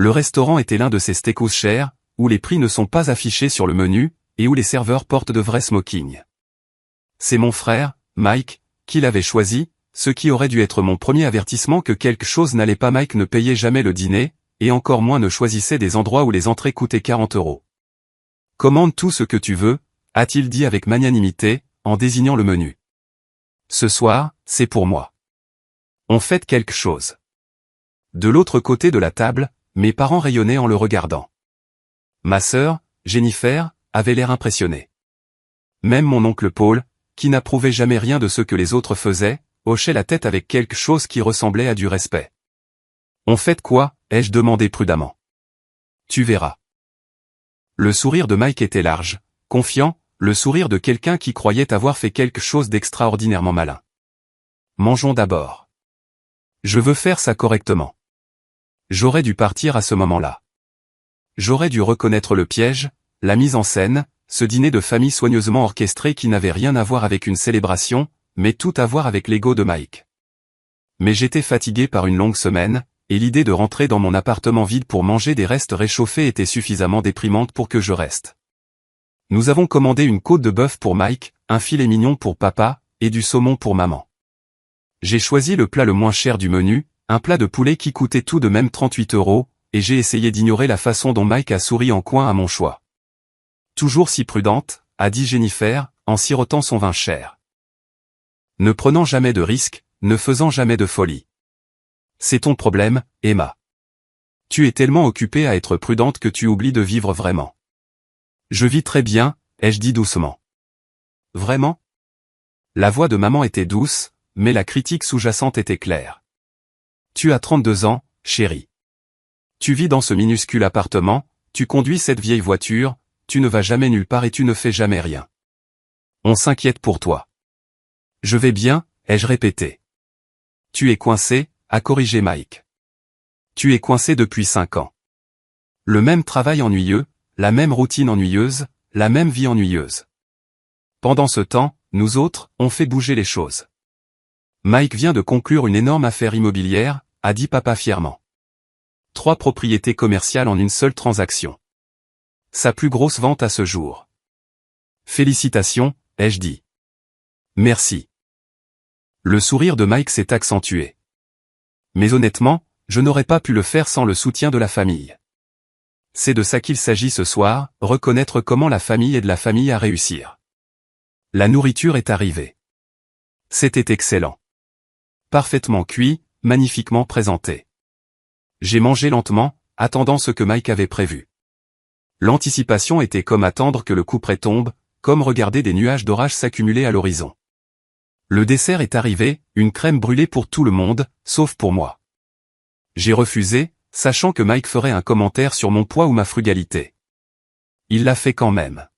Le restaurant était l'un de ces steakhouse chers, où les prix ne sont pas affichés sur le menu, et où les serveurs portent de vrais smokings. C'est mon frère, Mike, qui l'avait choisi, ce qui aurait dû être mon premier avertissement que quelque chose n'allait pas. Mike ne payait jamais le dîner, et encore moins ne choisissait des endroits où les entrées coûtaient 40 €. Commande tout ce que tu veux, a-t-il dit avec magnanimité, en désignant le menu. Ce soir, c'est pour moi. On fête quelque chose. De l'autre côté de la table, mes parents rayonnaient en le regardant. Ma sœur, Jennifer, avait l'air impressionnée. Même mon oncle Paul, qui n'approuvait jamais rien de ce que les autres faisaient, hochait la tête avec quelque chose qui ressemblait à du respect. On fête quoi, ai-je demandé prudemment. Tu verras. Le sourire de Mike était large, confiant, le sourire de quelqu'un qui croyait avoir fait quelque chose d'extraordinairement malin. Mangeons d'abord. Je veux faire ça correctement. J'aurais dû partir à ce moment-là. J'aurais dû reconnaître le piège, la mise en scène, ce dîner de famille soigneusement orchestré qui n'avait rien à voir avec une célébration, mais tout à voir avec l'ego de Mike. Mais j'étais fatigué par une longue semaine, et l'idée de rentrer dans mon appartement vide pour manger des restes réchauffés était suffisamment déprimante pour que je reste. Nous avons commandé une côte de bœuf pour Mike, un filet mignon pour papa, et du saumon pour maman. J'ai choisi le plat le moins cher du menu, un plat de poulet qui coûtait tout de même 38 €, et j'ai essayé d'ignorer la façon dont Mike a souri en coin à mon choix. Toujours si prudente, a dit Jennifer, en sirotant son vin cher. Ne prenant jamais de risques, ne faisant jamais de folie. C'est ton problème, Emma. Tu es tellement occupée à être prudente que tu oublies de vivre vraiment. Je vis très bien, ai-je dit doucement. Vraiment? La voix de maman était douce, mais la critique sous-jacente était claire. Tu as 32 ans, chérie. Tu vis dans ce minuscule appartement, tu conduis cette vieille voiture, tu ne vas jamais nulle part et tu ne fais jamais rien. On s'inquiète pour toi. Je vais bien, ai-je répété. Tu es coincé, a corrigé Mike. Tu es coincé depuis 5 ans. Le même travail ennuyeux, la même routine ennuyeuse, la même vie ennuyeuse. Pendant ce temps, nous autres, on fait bouger les choses. Mike vient de conclure une énorme affaire immobilière, a dit papa fièrement. 3 propriétés commerciales en une seule transaction. Sa plus grosse vente à ce jour. Félicitations, ai-je dit. Merci. Le sourire de Mike s'est accentué. Mais honnêtement, je n'aurais pas pu le faire sans le soutien de la famille. C'est de ça qu'il s'agit ce soir, reconnaître comment la famille aide la famille à réussir. La nourriture est arrivée. C'était excellent. Parfaitement cuit, magnifiquement présenté. J'ai mangé lentement, attendant ce que Mike avait prévu. L'anticipation était comme attendre que le couperet tombe, comme regarder des nuages d'orage s'accumuler à l'horizon. Le dessert est arrivé, une crème brûlée pour tout le monde, sauf pour moi. J'ai refusé, sachant que Mike ferait un commentaire sur mon poids ou ma frugalité. Il l'a fait quand même.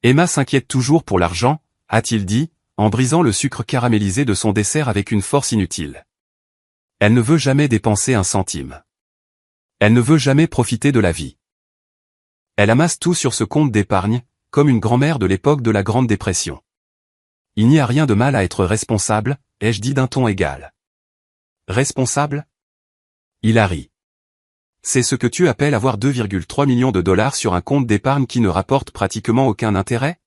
Emma s'inquiète toujours pour l'argent, a-t-il dit, en brisant le sucre caramélisé de son dessert avec une force inutile. Elle ne veut jamais dépenser un centime. Elle ne veut jamais profiter de la vie. Elle amasse tout sur ce compte d'épargne, comme une grand-mère de l'époque de la Grande Dépression. Il n'y a rien de mal à être responsable, ai-je dit d'un ton égal. Responsable? Il a ri. C'est ce que tu appelles avoir 2,3 millions de dollars sur un compte d'épargne qui ne rapporte pratiquement aucun intérêt?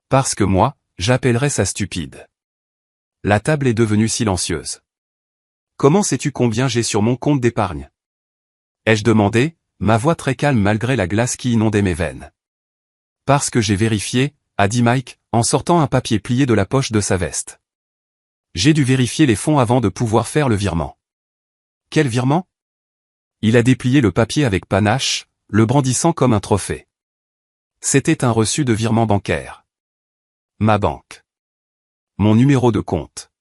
Parce que moi, j'appellerais ça stupide. La table est devenue silencieuse. Comment sais-tu combien j'ai sur mon compte d'épargne? Ai-je demandé, ma voix très calme malgré la glace qui inondait mes veines. Parce que j'ai vérifié, a dit Mike, en sortant un papier plié de la poche de sa veste. J'ai dû vérifier les fonds avant de pouvoir faire le virement. Quel virement? Il a déplié le papier avec panache, le brandissant comme un trophée. C'était un reçu de virement bancaire. Ma banque. Mon numéro de compte.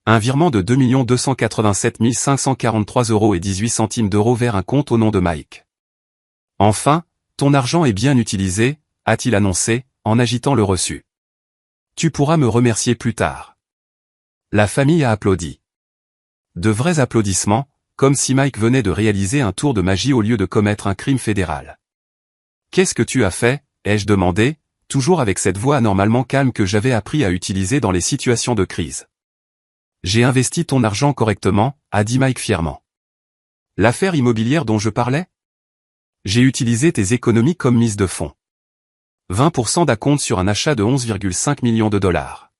Un virement de 2 287 543 € et 18 centimes vers un compte au nom de Mike. Enfin, ton argent est bien utilisé, a-t-il annoncé, en agitant le reçu. Tu pourras me remercier plus tard. La famille a applaudi. De vrais applaudissements, comme si Mike venait de réaliser un tour de magie au lieu de commettre un crime fédéral. Qu'est-ce que tu as fait, ai-je demandé, toujours avec cette voix anormalement calme que j'avais appris à utiliser dans les situations de crise. J'ai investi ton argent correctement, a dit Mike fièrement. L'affaire immobilière dont je parlais? J'ai utilisé tes économies comme mise de fonds. 20% d'acompte sur un achat de 11,5 millions de dollars.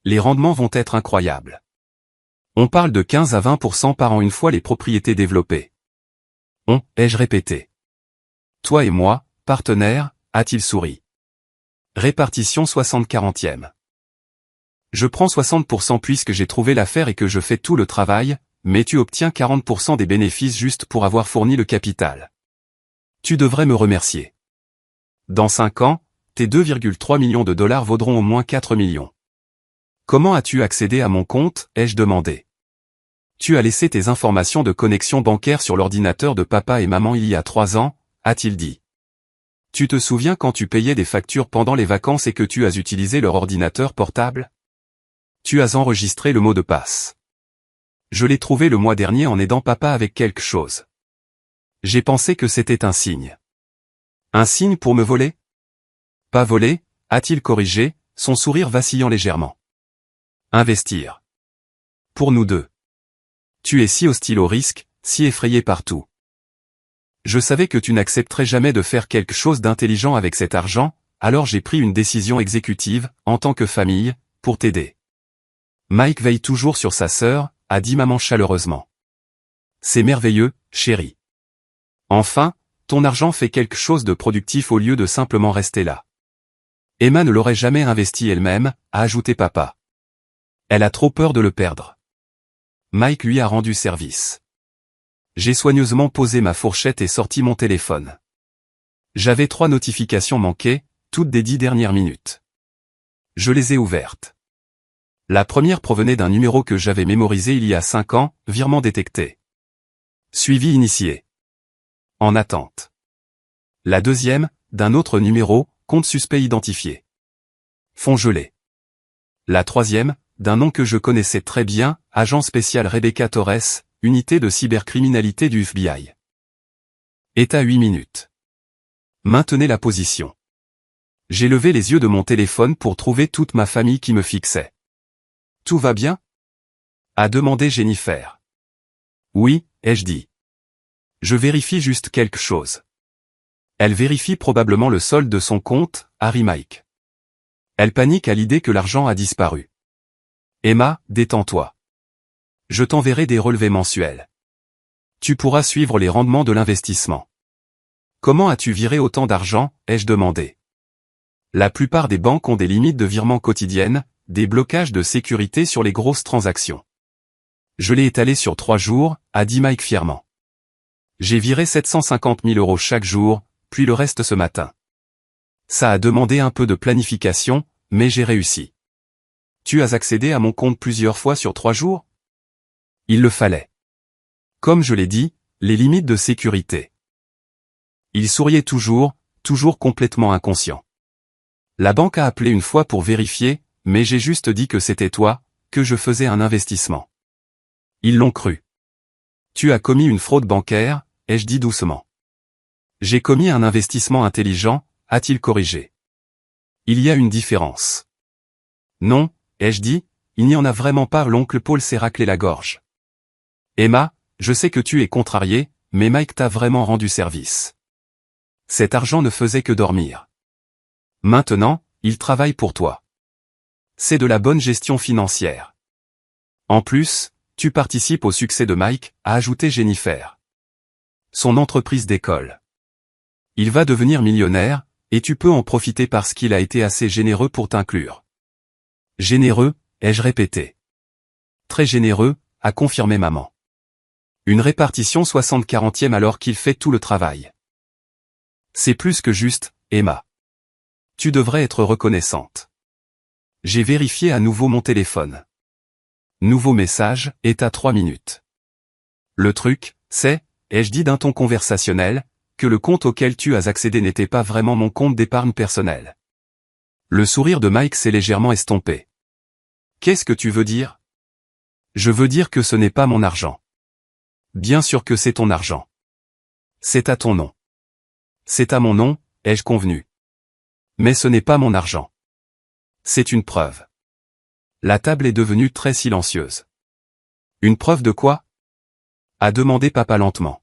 Les rendements vont être incroyables. On parle de 15 à 20% par an une fois les propriétés développées. Ai-je répété. Toi et moi, partenaires, a-t-il souri. Répartition 60-40e. Je prends 60% puisque j'ai trouvé l'affaire et que je fais tout le travail, mais tu obtiens 40% des bénéfices juste pour avoir fourni le capital. Tu devrais me remercier. Dans 5 ans, tes 2,3 millions de dollars vaudront au moins 4 millions. Comment as-tu accédé à mon compte, ai-je demandé. Tu as laissé tes informations de connexion bancaire sur l'ordinateur de papa et maman il y a 3 ans, a-t-il dit. Tu te souviens quand tu payais des factures pendant les vacances et que tu as utilisé leur ordinateur portable? Tu as enregistré le mot de passe. Je l'ai trouvé le mois dernier en aidant papa avec quelque chose. J'ai pensé que c'était un signe. Un signe pour me voler? Pas voler, a-t-il corrigé, son sourire vacillant légèrement. Investir. Pour nous deux. Tu es si hostile au risque, si effrayé par tout. Je savais que tu n'accepterais jamais de faire quelque chose d'intelligent avec cet argent, alors j'ai pris une décision exécutive, en tant que famille, pour t'aider. Mike veille toujours sur sa sœur, a dit maman chaleureusement. C'est merveilleux, chérie. Enfin, ton argent fait quelque chose de productif au lieu de simplement rester là. Emma ne l'aurait jamais investi elle-même, a ajouté papa. Elle a trop peur de le perdre. Mike lui a rendu service. J'ai soigneusement posé ma fourchette et sorti mon téléphone. J'avais 3 notifications manquées, toutes des 10 dernières minutes. Je les ai ouvertes. La première provenait d'un numéro que j'avais mémorisé il y a 5 ans, virement détecté. Suivi initié. En attente. La deuxième, d'un autre numéro, compte suspect identifié. Fonds gelé. La troisième, d'un nom que je connaissais très bien, agent spécial Rebecca Torres, unité de cybercriminalité du FBI. État 8 minutes. Maintenez la position. J'ai levé les yeux de mon téléphone pour trouver toute ma famille qui me fixait. Tout va bien? A demandé Jennifer. Oui, ai-je dit. Je vérifie juste quelque chose. Elle vérifie probablement le solde de son compte, Harry Mike. Elle panique à l'idée que l'argent a disparu. Emma, détends-toi. Je t'enverrai des relevés mensuels. Tu pourras suivre les rendements de l'investissement. Comment as-tu viré autant d'argent, ai-je demandé. La plupart des banques ont des limites de virement quotidiennes, des blocages de sécurité sur les grosses transactions. Je l'ai étalé sur 3 jours, a dit Mike fièrement. J'ai viré 750 000 € chaque jour, puis le reste ce matin. Ça a demandé un peu de planification, mais j'ai réussi. Tu as accédé à mon compte plusieurs fois sur 3 jours? Il le fallait. Comme je l'ai dit, les limites de sécurité. Il souriait toujours complètement inconscient. La banque a appelé une fois pour vérifier, mais j'ai juste dit que c'était toi, que je faisais un investissement. Ils l'ont cru. Tu as commis une fraude bancaire, ai-je dit doucement. J'ai commis un investissement intelligent, a-t-il corrigé. Il y a une différence. Non, ai-je dit, il n'y en a vraiment pas. L'oncle Paul s'est raclé la gorge. Emma, je sais que tu es contrariée, mais Mike t'a vraiment rendu service. Cet argent ne faisait que dormir. Maintenant, il travaille pour toi. C'est de la bonne gestion financière. En plus, tu participes au succès de Mike, a ajouté Jennifer. Son entreprise décolle. Il va devenir millionnaire, et tu peux en profiter parce qu'il a été assez généreux pour t'inclure. Généreux, ai-je répété. Très généreux, a confirmé maman. Une répartition 60-40e alors qu'il fait tout le travail. C'est plus que juste, Emma. Tu devrais être reconnaissante. J'ai vérifié à nouveau mon téléphone. Nouveau message, état 3 minutes. Le truc, c'est, ai-je dit d'un ton conversationnel, que le compte auquel tu as accédé n'était pas vraiment mon compte d'épargne personnelle. Le sourire de Mike s'est légèrement estompé. Qu'est-ce que tu veux dire? Je veux dire que ce n'est pas mon argent. Bien sûr que c'est ton argent. C'est à ton nom. C'est à mon nom, ai-je convenu. Mais ce n'est pas mon argent. C'est une preuve. La table est devenue très silencieuse. Une preuve de quoi? a demandé papa lentement.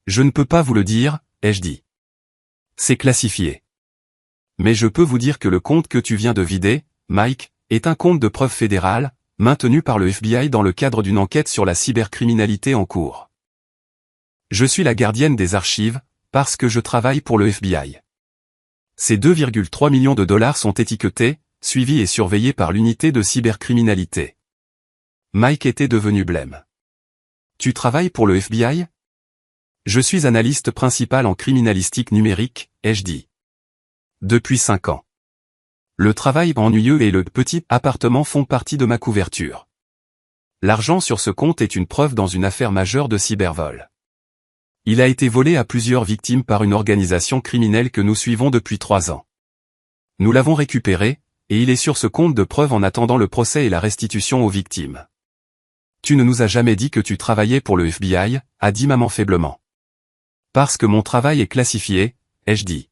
Je ne peux pas vous le dire, ai-je dit. C'est classifié. Mais je peux vous dire que le compte que tu viens de vider, Mike, est un compte de preuve fédéral, maintenu par le FBI dans le cadre d'une enquête sur la cybercriminalité en cours. Je suis la gardienne des archives, parce que je travaille pour le FBI. Ces 2,3 millions de dollars sont étiquetés, suivis et surveillés par l'unité de cybercriminalité. Mike était devenu blême. Tu travailles pour le FBI? Je suis analyste principal en criminalistique numérique, ai-je dit. Depuis 5 ans. Le travail ennuyeux et le petit appartement font partie de ma couverture. L'argent sur ce compte est une preuve dans une affaire majeure de cybervol. Il a été volé à plusieurs victimes par une organisation criminelle que nous suivons depuis 3 ans. Nous l'avons récupéré, et il est sur ce compte de preuve en attendant le procès et la restitution aux victimes. Tu ne nous as jamais dit que tu travaillais pour le FBI, a dit maman faiblement. Parce que mon travail est classifié, ai-je dit.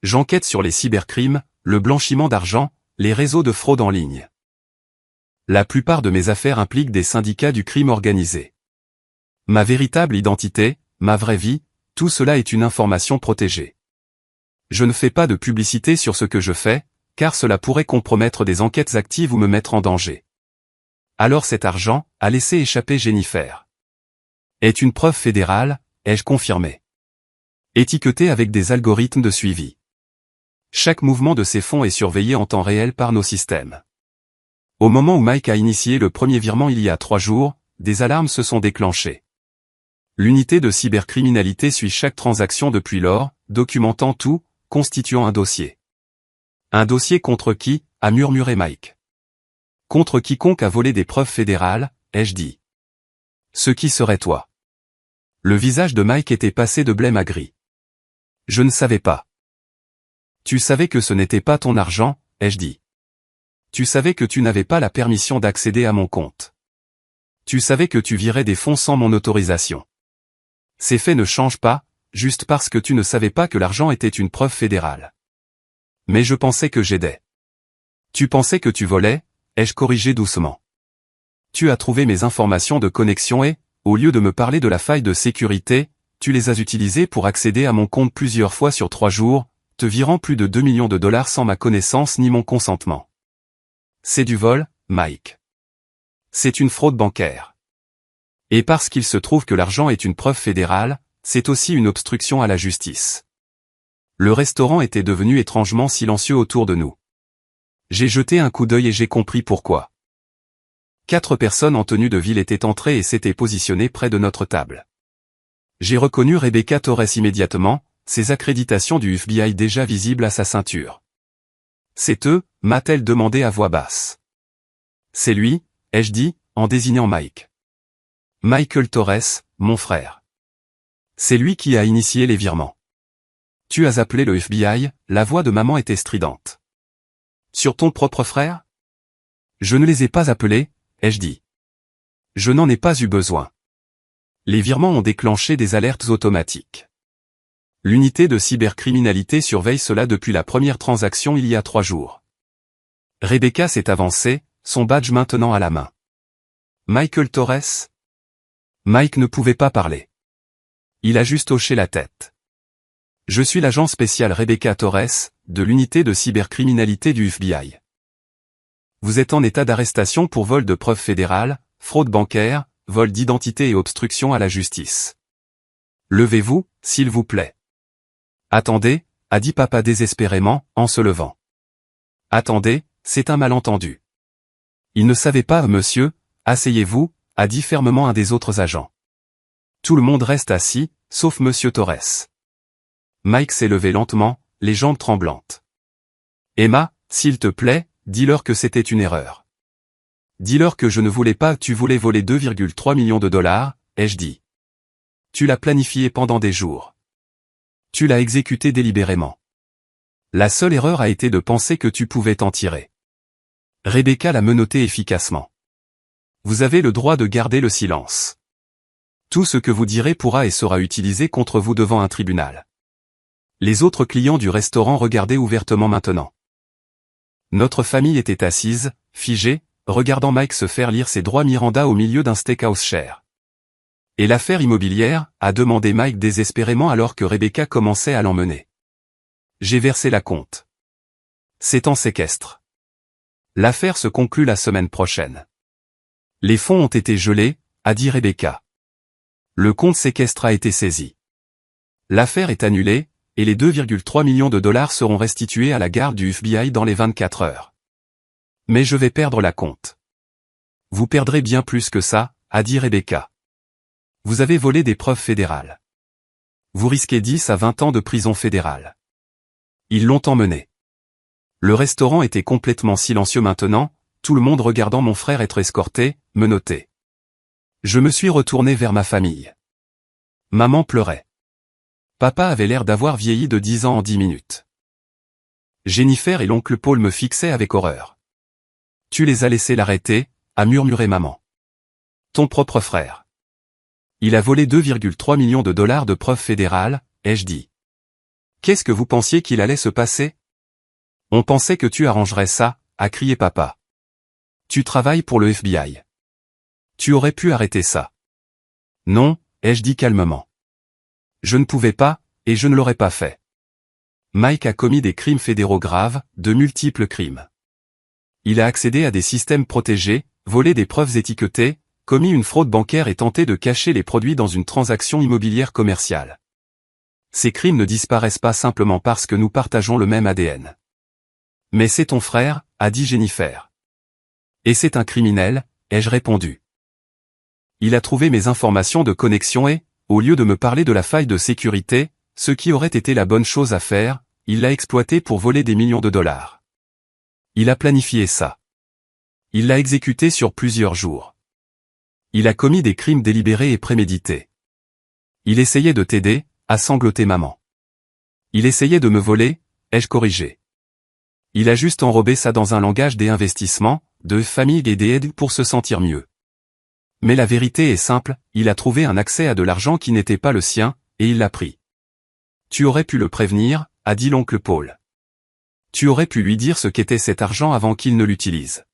J'enquête sur les cybercrimes, le blanchiment d'argent, les réseaux de fraude en ligne. La plupart de mes affaires impliquent des syndicats du crime organisé. Ma véritable identité, ma vraie vie, tout cela est une information protégée. Je ne fais pas de publicité sur ce que je fais, car cela pourrait compromettre des enquêtes actives ou me mettre en danger. Alors cet argent, a laissé échapper Jennifer. Est une preuve fédérale, ai-je confirmé. Étiquetée avec des algorithmes de suivi. Chaque mouvement de ces fonds est surveillé en temps réel par nos systèmes. Au moment où Mike a initié le premier virement il y a 3 jours, des alarmes se sont déclenchées. L'unité de cybercriminalité suit chaque transaction depuis lors, documentant tout, constituant un dossier. Un dossier contre qui, a murmuré Mike. Contre quiconque a volé des preuves fédérales, ai-je dit. Ce qui serait toi. Le visage de Mike était passé de blême à gris. Je ne savais pas. Tu savais que ce n'était pas ton argent, ai-je dit. Tu savais que tu n'avais pas la permission d'accéder à mon compte. Tu savais que tu virais des fonds sans mon autorisation. Ces faits ne changent pas, juste parce que tu ne savais pas que l'argent était une preuve fédérale. Mais je pensais que j'aidais. Tu pensais que tu volais, ai-je corrigé doucement. Tu as trouvé mes informations de connexion et, au lieu de me parler de la faille de sécurité, tu les as utilisées pour accéder à mon compte plusieurs fois sur 3 jours, te virant plus de 2 millions de dollars sans ma connaissance ni mon consentement. C'est du vol, Mike. C'est une fraude bancaire. Et parce qu'il se trouve que l'argent est une preuve fédérale, c'est aussi une obstruction à la justice. Le restaurant était devenu étrangement silencieux autour de nous. J'ai jeté un coup d'œil et j'ai compris pourquoi. 4 personnes en tenue de ville étaient entrées et s'étaient positionnées près de notre table. J'ai reconnu Rebecca Torres immédiatement, ses accréditations du FBI déjà visibles à sa ceinture. C'est eux, m'a-t-elle demandé à voix basse. C'est lui, ai-je dit, en désignant Mike. Michael Torres, mon frère. C'est lui qui a initié les virements. Tu as appelé le FBI, la voix de maman était stridente. Sur ton propre frère? Je ne les ai pas appelés, ai-je dit. Je n'en ai pas eu besoin. Les virements ont déclenché des alertes automatiques. L'unité de cybercriminalité surveille cela depuis la première transaction il y a 3 jours. Rebecca s'est avancée, son badge maintenant à la main. Michael Torres? Mike ne pouvait pas parler. Il a juste hoché la tête. Je suis l'agent spécial Rebecca Torres, de l'unité de cybercriminalité du FBI. Vous êtes en état d'arrestation pour vol de preuves fédérales, fraude bancaire, vol d'identité et obstruction à la justice. Levez-vous, s'il vous plaît. Attendez, a dit papa désespérément, en se levant. Attendez, c'est un malentendu. Il ne savait pas, monsieur, asseyez-vous, a dit fermement un des autres agents. Tout le monde reste assis, sauf monsieur Torres. Mike s'est levé lentement, les jambes tremblantes. Emma, s'il te plaît, dis-leur que c'était une erreur. Dis-leur que je ne voulais pas, tu voulais voler 2,3 millions de dollars, ai-je dit. Tu l'as planifié pendant des jours. Tu l'as exécuté délibérément. La seule erreur a été de penser que tu pouvais t'en tirer. Rebecca l'a menotté efficacement. Vous avez le droit de garder le silence. Tout ce que vous direz pourra et sera utilisé contre vous devant un tribunal. Les autres clients du restaurant regardaient ouvertement maintenant. Notre famille était assise, figée, regardant Mike se faire lire ses droits Miranda au milieu d'un steakhouse cher. Et l'affaire immobilière, a demandé Mike désespérément alors que Rebecca commençait à l'emmener. J'ai versé la compte. C'est en séquestre. L'affaire se conclut la semaine prochaine. Les fonds ont été gelés, a dit Rebecca. Le compte séquestre a été saisi. L'affaire est annulée, et les 2,3 millions de dollars seront restitués à la garde du FBI dans les 24 heures. Mais je vais perdre la compte. Vous perdrez bien plus que ça, a dit Rebecca. Vous avez volé des preuves fédérales. Vous risquez 10 à 20 ans de prison fédérale. Ils l'ont emmené. Le restaurant était complètement silencieux maintenant, tout le monde regardant mon frère être escorté, menotté. Je me suis retourné vers ma famille. Maman pleurait. Papa avait l'air d'avoir vieilli de 10 ans en 10 minutes. Jennifer et l'oncle Paul me fixaient avec horreur. Tu les as laissés l'arrêter, a murmuré maman. Ton propre frère. Il a volé 2,3 millions de dollars de preuves fédérales, ai-je dit. Qu'est-ce que vous pensiez qu'il allait se passer? On pensait que tu arrangerais ça, a crié papa. Tu travailles pour le FBI. Tu aurais pu arrêter ça. Non, ai-je dit calmement. Je ne pouvais pas, et je ne l'aurais pas fait. Mike a commis des crimes fédéraux graves, de multiples crimes. Il a accédé à des systèmes protégés, volé des preuves étiquetées, commis une fraude bancaire et tenté de cacher les produits dans une transaction immobilière commerciale. Ces crimes ne disparaissent pas simplement parce que nous partageons le même ADN. Mais c'est ton frère, a dit Jennifer. Et c'est un criminel, ai-je répondu. Il a trouvé mes informations de connexion et, au lieu de me parler de la faille de sécurité, ce qui aurait été la bonne chose à faire, il l'a exploité pour voler des millions de dollars. Il a planifié ça. Il l'a exécuté sur plusieurs jours. Il a commis des crimes délibérés et prémédités. Il essayait de t'aider, a sangloté maman. Il essayait de me voler, ai-je corrigé. Il a juste enrobé ça dans un langage des investissements, de famille et des aides pour se sentir mieux. Mais la vérité est simple, il a trouvé un accès à de l'argent qui n'était pas le sien, et il l'a pris. Tu aurais pu le prévenir, a dit l'oncle Paul. Tu aurais pu lui dire ce qu'était cet argent avant qu'il ne l'utilise.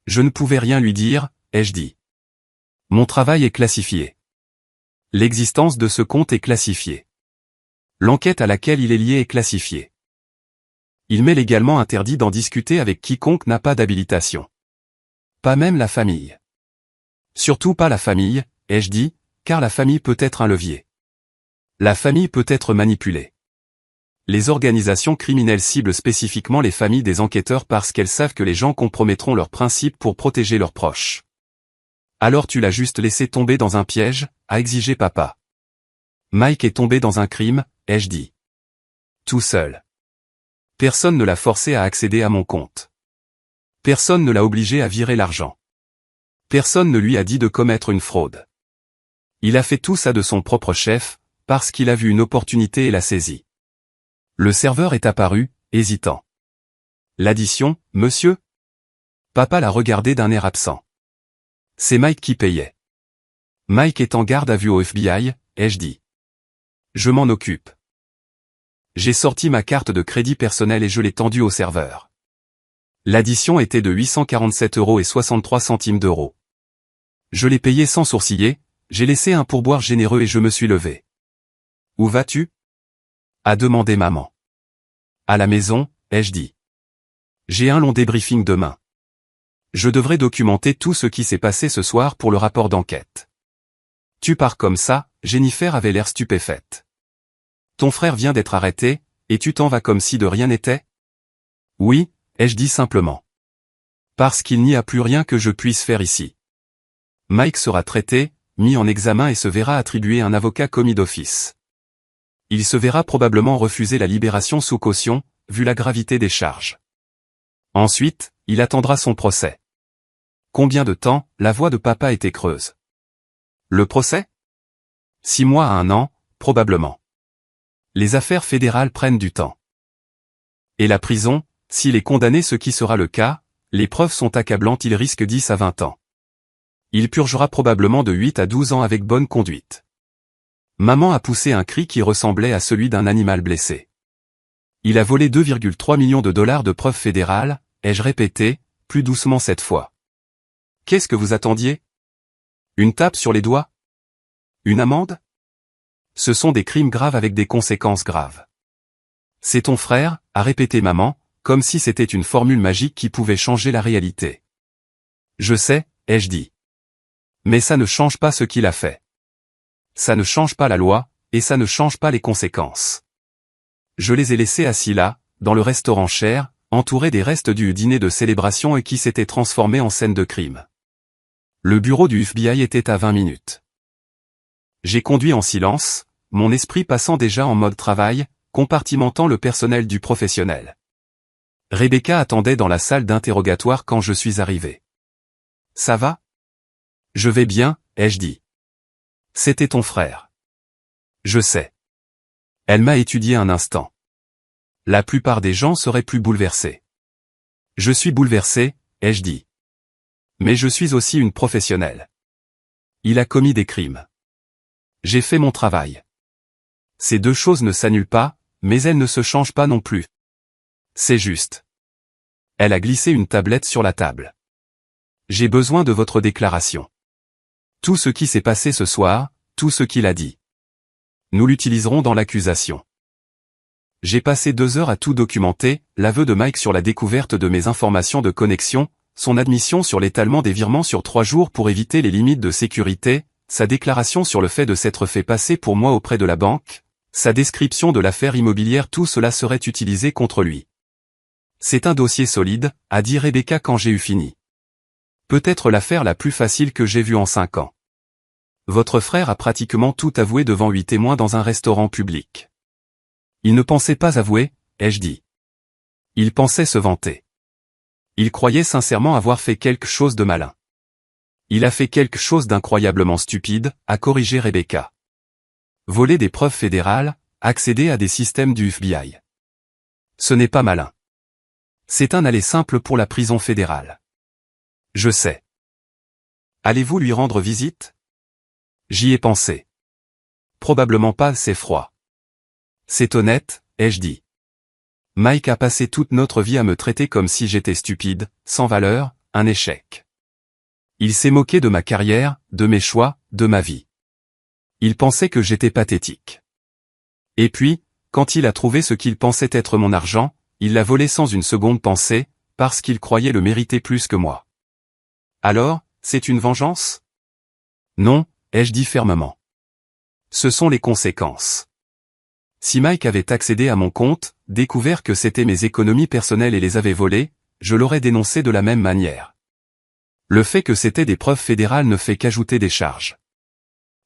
Je ne pouvais rien lui dire, ai-je dit. Mon travail est classifié. L'existence de ce compte est classifiée. L'enquête à laquelle il est lié est classifiée. Il m'est légalement interdit d'en discuter avec quiconque n'a pas d'habilitation. Pas même la famille. Surtout pas la famille, ai-je dit, car la famille peut être un levier. La famille peut être manipulée. Les organisations criminelles ciblent spécifiquement les familles des enquêteurs parce qu'elles savent que les gens compromettront leurs principes pour protéger leurs proches. Alors tu l'as juste laissé tomber dans un piège, a exigé papa. Mike est tombé dans un crime, ai-je dit. Tout seul. Personne ne l'a forcé à accéder à mon compte. Personne ne l'a obligé à virer l'argent. Personne ne lui a dit de commettre une fraude. Il a fait tout ça de son propre chef, parce qu'il a vu une opportunité et l'a saisie. Le serveur est apparu, hésitant. L'addition, monsieur? Papa l'a regardé d'un air absent. C'est Mike qui payait. Mike est en garde à vue au FBI, ai-je dit. Je m'en occupe. J'ai sorti ma carte de crédit personnel et je l'ai tendue au serveur. L'addition était de 847,63 €. Je l'ai payé sans sourciller, j'ai laissé un pourboire généreux et je me suis levé. Où vas-tu? A demandé maman. À la maison, ai-je dit. J'ai un long débriefing demain. Je devrais documenter tout ce qui s'est passé ce soir pour le rapport d'enquête. Tu pars comme ça, Jennifer avait l'air stupéfaite. Ton frère vient d'être arrêté, et tu t'en vas comme si de rien n'était? Oui, ai-je dit simplement. Parce qu'il n'y a plus rien que je puisse faire ici. Mike sera traité, mis en examen et se verra attribuer un avocat commis d'office. Il se verra probablement refuser la libération sous caution, vu la gravité des charges. Ensuite, il attendra son procès. Combien de temps? La voix de papa était creuse. Le procès? 6 mois à 1 an, probablement. Les affaires fédérales prennent du temps. Et la prison, s'il est condamné, ce qui sera le cas, les preuves sont accablantes, il risque 10 à 20 ans. Il purgera probablement de 8 à 12 ans avec bonne conduite. Maman a poussé un cri qui ressemblait à celui d'un animal blessé. Il a volé 2,3 millions de dollars de preuves fédérales, ai-je répété, plus doucement cette fois. Qu'est-ce que vous attendiez? Une tape sur les doigts? Une amende? Ce sont des crimes graves avec des conséquences graves. C'est ton frère, a répété maman, comme si c'était une formule magique qui pouvait changer la réalité. Je sais, ai-je dit. Mais ça ne change pas ce qu'il a fait. Ça ne change pas la loi, et ça ne change pas les conséquences. Je les ai laissés assis là, dans le restaurant cher, entourés des restes du dîner de célébration et qui s'était transformé en scène de crime. Le bureau du FBI était à 20 minutes. J'ai conduit en silence, mon esprit passant déjà en mode travail, compartimentant le personnel du professionnel. Rebecca attendait dans la salle d'interrogatoire quand je suis arrivé. « Ça va ? » « Je vais bien, ai-je dit. »« C'était ton frère. »« Je sais. » Elle m'a étudié un instant. La plupart des gens seraient plus bouleversés. « Je suis bouleversé, ai-je dit. Mais je suis aussi une professionnelle. Il a commis des crimes. J'ai fait mon travail. Ces deux choses ne s'annulent pas, mais elles ne se changent pas non plus. C'est juste. » Elle a glissé une tablette sur la table. « J'ai besoin de votre déclaration. Tout ce qui s'est passé ce soir, tout ce qu'il a dit. Nous l'utiliserons dans l'accusation. » J'ai passé 2 heures à tout documenter, l'aveu de Mike sur la découverte de mes informations de connexion, son admission sur l'étalement des virements sur 3 jours pour éviter les limites de sécurité, sa déclaration sur le fait de s'être fait passer pour moi auprès de la banque, sa description de l'affaire immobilière, tout cela serait utilisé contre lui. C'est un dossier solide, a dit Rebecca quand j'ai eu fini. Peut-être l'affaire la plus facile que j'ai vue en 5 ans. Votre frère a pratiquement tout avoué devant 8 témoins dans un restaurant public. Il ne pensait pas avouer, ai-je dit. Il pensait se vanter. Il croyait sincèrement avoir fait quelque chose de malin. Il a fait quelque chose d'incroyablement stupide, a corrigé Rebecca. Voler des preuves fédérales, accéder à des systèmes du FBI. Ce n'est pas malin. C'est un aller simple pour la prison fédérale. Je sais. Allez-vous lui rendre visite? J'y ai pensé. Probablement pas, c'est froid. C'est honnête, ai-je dit. Mike a passé toute notre vie à me traiter comme si j'étais stupide, sans valeur, un échec. Il s'est moqué de ma carrière, de mes choix, de ma vie. Il pensait que j'étais pathétique. Et puis, quand il a trouvé ce qu'il pensait être mon argent, il l'a volé sans une seconde pensée, parce qu'il croyait le mériter plus que moi. Alors, c'est une vengeance? Non, ai-je dit fermement. Ce sont les conséquences. Si Mike avait accédé à mon compte, découvert que c'était mes économies personnelles et les avait volées, je l'aurais dénoncé de la même manière. Le fait que c'était des preuves fédérales ne fait qu'ajouter des charges.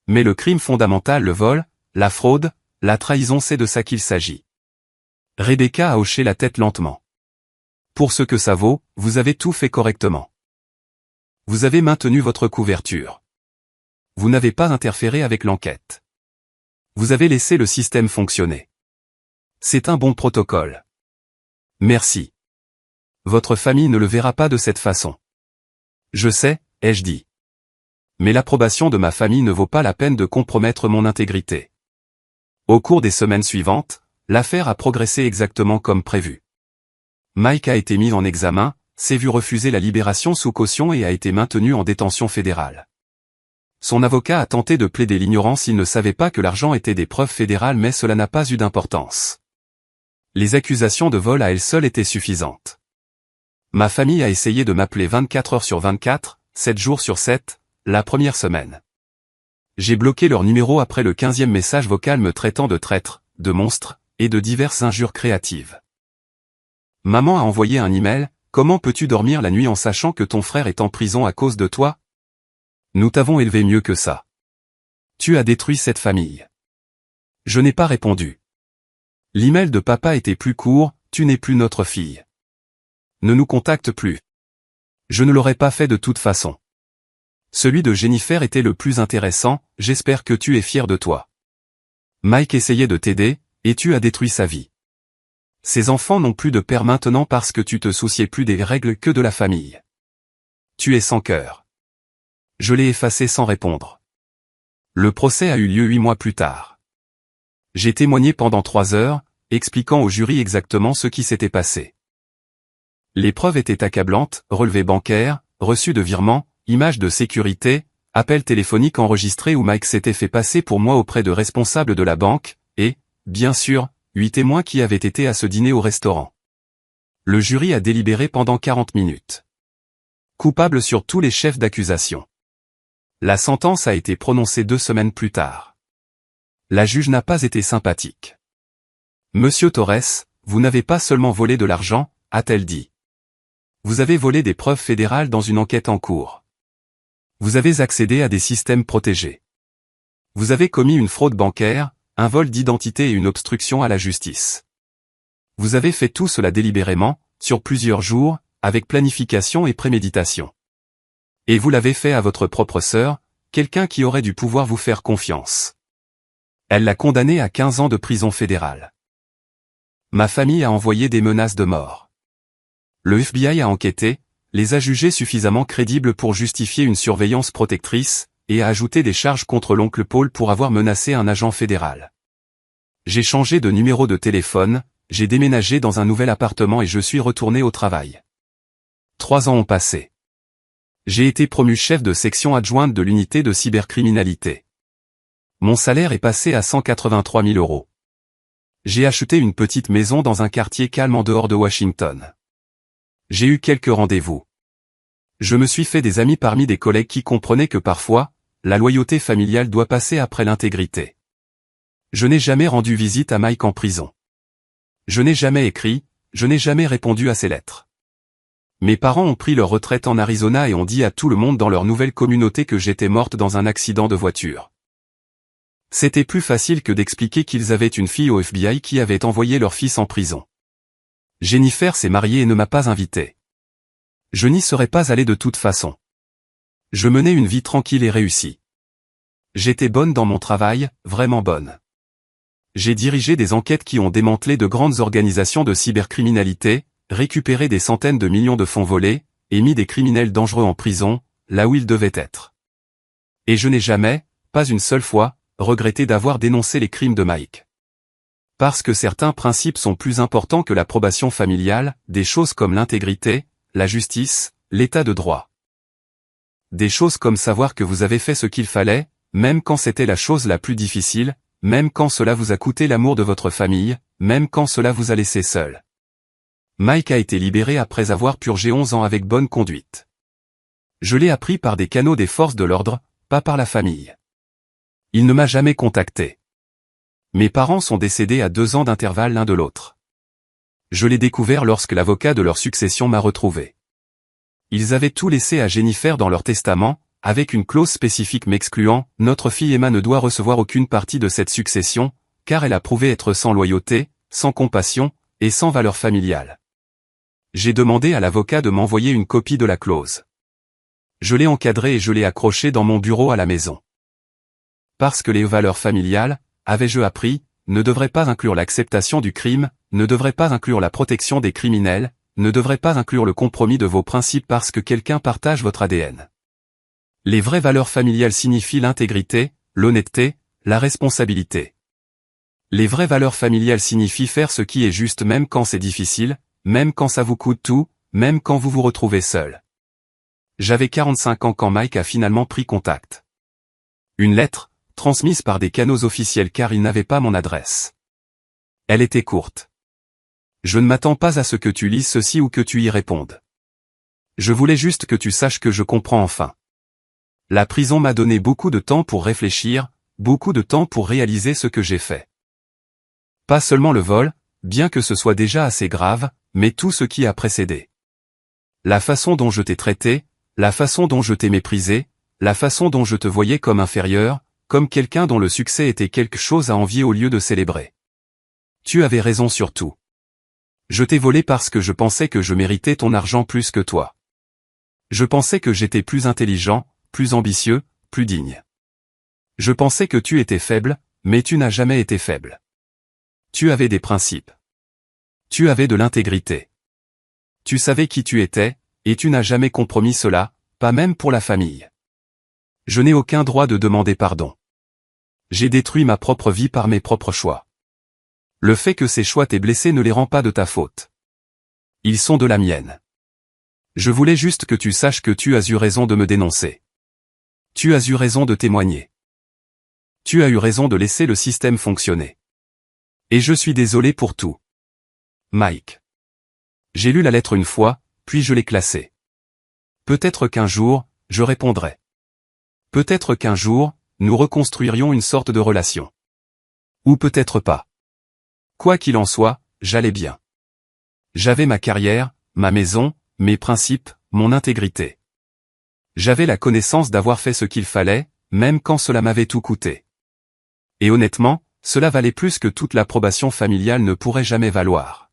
Mais le crime fondamental, le vol, la fraude, la trahison, c'est de ça qu'il s'agit. Rebecca a hoché la tête lentement. Pour ce que ça vaut, vous avez tout fait correctement. Vous avez maintenu votre couverture. Vous n'avez pas interféré avec l'enquête. Vous avez laissé le système fonctionner. C'est un bon protocole. Merci. Votre famille ne le verra pas de cette façon. Je sais, ai-je dit. Mais l'approbation de ma famille ne vaut pas la peine de compromettre mon intégrité. Au cours des semaines suivantes, l'affaire a progressé exactement comme prévu. Mike a été mis en examen, s'est vu refuser la libération sous caution et a été maintenu en détention fédérale. Son avocat a tenté de plaider l'ignorance, il ne savait pas que l'argent était des preuves fédérales, mais cela n'a pas eu d'importance. Les accusations de vol à elles seules étaient suffisantes. Ma famille a essayé de m'appeler 24 heures sur 24, 7 jours sur 7, la première semaine. J'ai bloqué leur numéro après le 15e message vocal me traitant de traître, de monstre, et de diverses injures créatives. Maman a envoyé un email. Comment peux-tu dormir la nuit en sachant que ton frère est en prison à cause de toi? Nous t'avons élevé mieux que ça. Tu as détruit cette famille. Je n'ai pas répondu. L'email de papa était plus court, tu n'es plus notre fille. Ne nous contacte plus. Je ne l'aurais pas fait de toute façon. Celui de Jennifer était le plus intéressant, j'espère que tu es fier de toi. Mike essayait de t'aider, et tu as détruit sa vie. Ces enfants n'ont plus de père maintenant parce que tu te souciais plus des règles que de la famille. Tu es sans cœur. Je l'ai effacé sans répondre. Le procès a eu lieu 8 mois plus tard. J'ai témoigné pendant 3 heures, expliquant au jury exactement ce qui s'était passé. Les preuves étaient accablantes, relevés bancaires, reçus de virements, images de sécurité, appel téléphonique enregistré où Mike s'était fait passer pour moi auprès de responsables de la banque, et, bien sûr, 8 témoins qui avaient été à ce dîner au restaurant. Le jury a délibéré pendant 40 minutes. Coupable sur tous les chefs d'accusation. La sentence a été prononcée 2 semaines plus tard. La juge n'a pas été sympathique. Monsieur Torres, vous n'avez pas seulement volé de l'argent, a-t-elle dit. Vous avez volé des preuves fédérales dans une enquête en cours. Vous avez accédé à des systèmes protégés. Vous avez commis une fraude bancaire, un vol d'identité et une obstruction à la justice. Vous avez fait tout cela délibérément, sur plusieurs jours, avec planification et préméditation. Et vous l'avez fait à votre propre sœur, quelqu'un qui aurait dû pouvoir vous faire confiance. Elle l'a condamné à 15 ans de prison fédérale. Ma famille a envoyé des menaces de mort. Le FBI a enquêté, les a jugés suffisamment crédibles pour justifier une surveillance protectrice, et a ajouté des charges contre l'oncle Paul pour avoir menacé un agent fédéral. J'ai changé de numéro de téléphone, j'ai déménagé dans un nouvel appartement et je suis retourné au travail. 3 ans ont passé. J'ai été promu chef de section adjointe de l'unité de cybercriminalité. Mon salaire est passé à 183 000 €. J'ai acheté une petite maison dans un quartier calme en dehors de Washington. J'ai eu quelques rendez-vous. Je me suis fait des amis parmi des collègues qui comprenaient que parfois, la loyauté familiale doit passer après l'intégrité. Je n'ai jamais rendu visite à Mike en prison. Je n'ai jamais écrit, je n'ai jamais répondu à ses lettres. Mes parents ont pris leur retraite en Arizona et ont dit à tout le monde dans leur nouvelle communauté que j'étais morte dans un accident de voiture. C'était plus facile que d'expliquer qu'ils avaient une fille au FBI qui avait envoyé leur fils en prison. Jennifer s'est mariée et ne m'a pas invité. Je n'y serais pas allé de toute façon. Je menais une vie tranquille et réussie. J'étais bonne dans mon travail, vraiment bonne. J'ai dirigé des enquêtes qui ont démantelé de grandes organisations de cybercriminalité, récupéré des centaines de millions de fonds volés, et mis des criminels dangereux en prison, là où ils devaient être. Et je n'ai jamais, pas une seule fois, regretté d'avoir dénoncé les crimes de Mike. Parce que certains principes sont plus importants que l'approbation familiale, des choses comme l'intégrité, la justice, l'état de droit. Des choses comme savoir que vous avez fait ce qu'il fallait, même quand c'était la chose la plus difficile, même quand cela vous a coûté l'amour de votre famille, même quand cela vous a laissé seul. Mike a été libéré après avoir purgé 11 ans avec bonne conduite. Je l'ai appris par des canaux des forces de l'ordre, pas par la famille. Il ne m'a jamais contacté. Mes parents sont décédés à 2 ans d'intervalle l'un de l'autre. Je l'ai découvert lorsque l'avocat de leur succession m'a retrouvé. Ils avaient tout laissé à Jennifer dans leur testament, avec une clause spécifique m'excluant, notre fille Emma ne doit recevoir aucune partie de cette succession, car elle a prouvé être sans loyauté, sans compassion, et sans valeur familiale. J'ai demandé à l'avocat de m'envoyer une copie de la clause. Je l'ai encadrée et je l'ai accrochée dans mon bureau à la maison. Parce que les valeurs familiales, avais-je appris, ne devraient pas inclure l'acceptation du crime, ne devraient pas inclure la protection des criminels, ne devraient pas inclure le compromis de vos principes parce que quelqu'un partage votre ADN. Les vraies valeurs familiales signifient l'intégrité, l'honnêteté, la responsabilité. Les vraies valeurs familiales signifient faire ce qui est juste même quand c'est difficile, même quand ça vous coûte tout, même quand vous vous retrouvez seul. J'avais 45 ans quand Mike a finalement pris contact. Une lettre, transmise par des canaux officiels car il n'avait pas mon adresse. Elle était courte. Je ne m'attends pas à ce que tu lises ceci ou que tu y répondes. Je voulais juste que tu saches que je comprends enfin. La prison m'a donné beaucoup de temps pour réfléchir, beaucoup de temps pour réaliser ce que j'ai fait. Pas seulement le vol, bien que ce soit déjà assez grave, mais tout ce qui a précédé. La façon dont je t'ai traité, la façon dont je t'ai méprisé, la façon dont je te voyais comme inférieur, comme quelqu'un dont le succès était quelque chose à envier au lieu de célébrer. Tu avais raison sur tout. Je t'ai volé parce que je pensais que je méritais ton argent plus que toi. Je pensais que j'étais plus intelligent, plus ambitieux, plus digne. Je pensais que tu étais faible, mais tu n'as jamais été faible. Tu avais des principes. Tu avais de l'intégrité. Tu savais qui tu étais, et tu n'as jamais compromis cela, pas même pour la famille. Je n'ai aucun droit de demander pardon. J'ai détruit ma propre vie par mes propres choix. Le fait que ces choix t'aient blessé ne les rend pas de ta faute. Ils sont de la mienne. Je voulais juste que tu saches que tu as eu raison de me dénoncer. Tu as eu raison de témoigner. Tu as eu raison de laisser le système fonctionner. Et je suis désolé pour tout. Mike. J'ai lu la lettre une fois, puis je l'ai classée. Peut-être qu'un jour, je répondrai. Peut-être qu'un jour, nous reconstruirions une sorte de relation. Ou peut-être pas. Quoi qu'il en soit, j'allais bien. J'avais ma carrière, ma maison, mes principes, mon intégrité. J'avais la connaissance d'avoir fait ce qu'il fallait, même quand cela m'avait tout coûté. Et honnêtement, cela valait plus que toute l'approbation familiale ne pourrait jamais valoir.